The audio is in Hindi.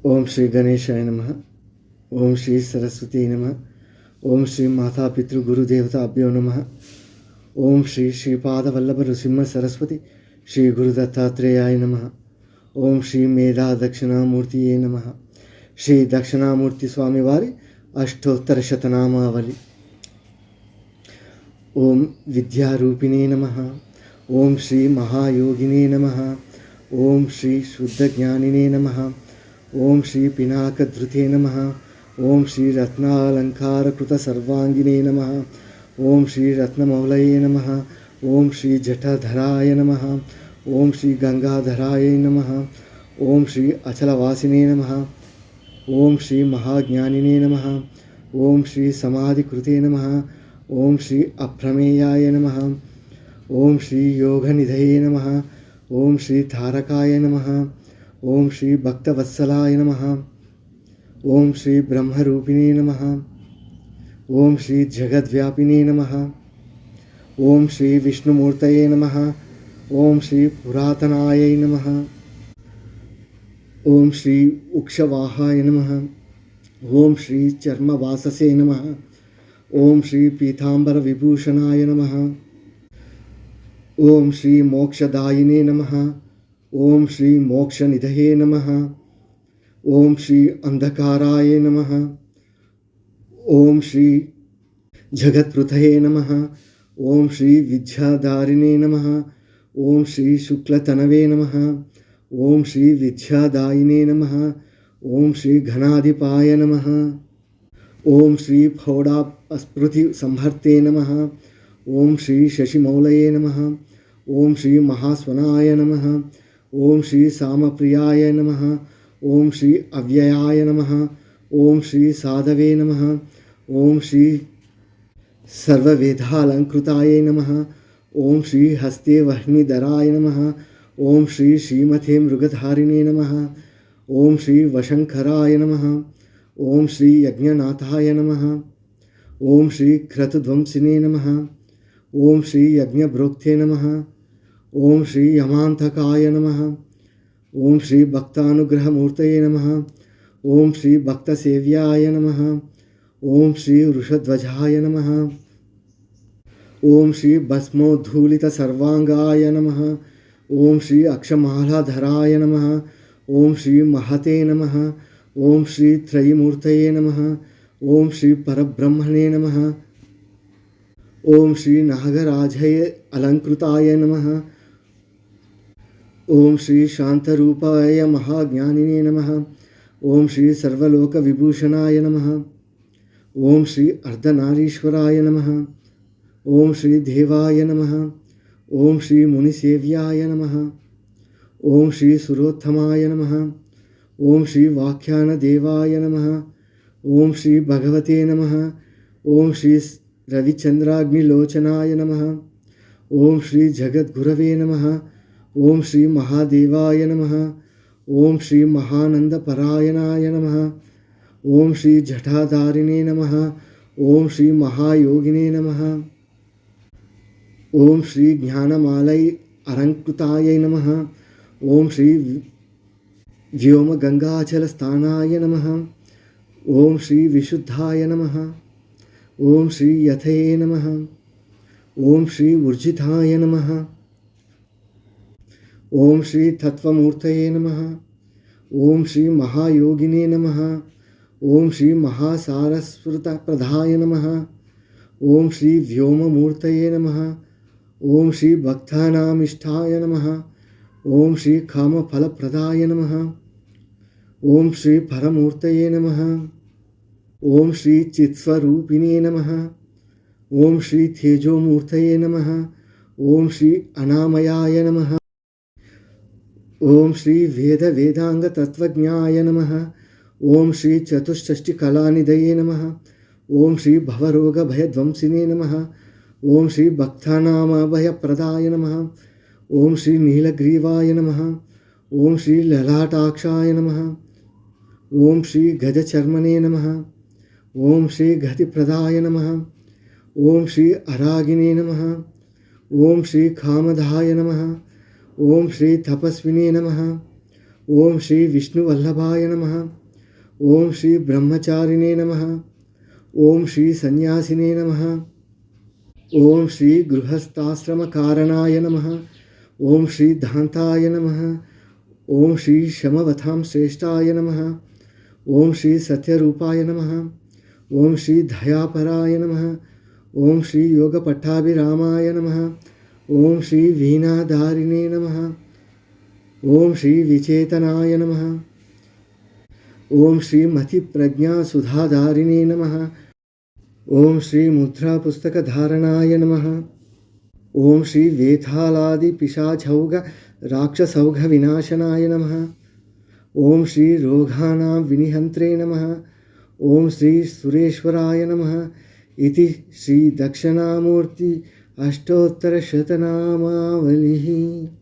ओम श्री गणेशाय नमः। ओम श्री सरस्वती नमः। ओम श्री माता पितृ गुरुदेवताभ्यो नमः। ओम श्री श्रीपाद वल्लभ नृसिंह सरस्वती श्री गुरुदत्तात्रेयाय नमः। ओम श्री मेधा दक्षिणामूर्तिये नमः। श्री दक्षिणामूर्ति स्वामी वारी अष्टोत्तर शतनामावली। ओम विद्यारूपिणे नमः। ओम श्री महायोगिने नमः। ओम श्री शुद्धज्ञानिने नमः। ओम श्री पिनाकधृते नमः। ओम श्री रत्नालंकारकृत सर्वांगिने नमः। ओम श्री रत्नमौलये नमः। ओम श्री जटाधराय नमः। ओम श्री गंगाधराय नमः। ओम श्री अचलवासिने नमः। ओम श्री महाज्ञानिने नमः। ओम श्री समाधिकृते नमः। ओम श्री अप्रमेयाय नमः। ओम श्री योगनिधये नमः। ओम श्री तारकाय नमः। ओम श्री भक्तवत्सलाय नमः। ओम श्री ब्रह्मरूपिणे नमः। ओम श्री जगद्व्यापिने नमः। ओम श्री विष्णुमूर्तये नमः। ओम श्री पुरातनाय नमः। ओम श्री उक्षवाहाय नमः। ओम श्री चर्मवाससे नमः। ओम श्री पीतांबर विभूषणाय नमः। ओम श्री मोक्षदायिने नमः। ओम श्री मोक्षनिधये नमः। ओम श्री अंधकाराय नमः। ओम श्री जगत्पृथये नमः। ओम श्री विद्याधारिणे नमः। ओम श्री शुक्लतनवे नमः। ओम श्री विद्यादायिने नमः। ओम श्री घनाधिपाय नमः। ओम श्री फौडास्पृति संहर्ते नमः। ओम श्री शशिमौलये नमः। ओम श्री महास्वनाय नमः। ओम श्री सामप्रियाय नमः। ओम श्री अव्ययाय नमः। ओम श्री साधवे नमः। ओम श्री सर्ववेदालंकृताय नमः। ओम श्री हस्ते वह्निधराय नमः। ओम श्री श्रीमते मृगधारिणे नमः। ओम श्री वशंकराय नमः। ओम श्री यज्ञनाथाय नमः। ओम श्री क्रतुध्वंसिने नमः। ओम श्री यज्ञभ्रोक्ते नमः। ओम श्री यमांतकाय नमः। ओम श्री भक्तानुग्रहमूर्तये नमः। ओम श्री भक्तसेव्याय नमः। ओम श्री वृषध्वजाय नमः। ओम श्री भस्मोद्धूलित सर्वांगाय नमः। ओम श्री अक्षमालाधराय नमः। ओम श्री महते नमः। ओम श्री त्रयीमूर्तये नमः। ओम श्री परब्रह्मणे नमः। ओम श्री नागराजय अलंकृताय नमः। ओम श्री शांतरूपाय महाज्ञानिने नमः। ओम श्री सर्वलोक विभूषणाय नमः। ओम श्री अर्धनारीश्वराय नमः। ओम श्री देवाय नमः। ओम श्री मुनिसेव्याय नमः। ओम श्री सुरोत्तमाय नमः। ओम श्री वाख्यान देवाय नमः। ओम श्री भगवते नमः। ओम श्री रविचंद्राग्निलोचनाय नमः। ओम श्री जगद्गुरवे नमः। ओम श्री महादेवाय नमः। ओम श्री महानंदपरायणाय नमः। ओम श्री जटाधारिणे नमः। ओम श्री महायोगिने नमः। ओम श्री ज्ञानमालय अलंकृताय नमः। ओम श्री व्योम गंगाचलस्थानाय नमः। ओम श्री विशुद्धाय नमः। ओम श्री यथये नमः। ओम श्री ऊर्जिताय नमः। ओम श्री तत्वमूर्तये नमः। ओम श्री महायोगिने नमः। ओम श्री महासारस्वतप्रदाय नमः। ओम श्री व्योममूर्तये नमः। ओम श्री भक्तानामिष्टाय नमः। ओम श्री कामफलप्रदाय नमः। ओम श्री परमूर्तये नमः। ओम श्री चित्स्वरूपिणे नमः। ओम श्री तेजोमूर्तये नमः। ओम श्री अनामयाय नमः। ओम श्री वेद वेदांग तत्वज्ञाय नमः। ओम श्री चतुष्षष्टि कलानिधये नमः। ओम श्री भवरोग भयध्वंसिने नमः। ओम श्री भक्तानामभयप्रदाय नमः। ओम श्री नीलग्रीवाय नमः। ओम श्री ललाटाक्षाय नमः। ओम श्री गजचर्मणे नमः। ओम श्री गतिप्रदाय नमः। ओम श्री अरागिने नमः। ओम श्री कामदाय नमः। ओम श्री तपस्विने नमः। ओम श्री विष्णुवल्लभाय नमः। ओम श्री ब्रह्मचारिणे नमः। ओम श्री सन्यासिने नमः। ओम श्री गृहस्थाश्रमकारणाय नमः। ओम श्री धान्ताय नमः। ओम श्री शमवतां श्रेष्ठाय नमः। ओम श्री सत्यरूपाय नमः। ओम श्री दयापराय नमः। ओम श्री योगपट्टाभिरामाय नमः। ओम श्री वीणाधारिणे नमः। ओम श्री विचेतनाय नमः। ओम श्री मतिप्रज्ञासुधाधारिणे नमः। ओम श्री मुद्रा पुस्तकधारणाय नमः। ओम श्री वेतालादि पिशाचौघ राक्षसौघ विनाशनाय नमः। ओम श्री रोगाणां विनिहन्त्रे नमः। ओम श्री सुरेश्वराय नमः। इति श्री दक्षिणामूर्ति अष्टोत्तरशतनामावलिः।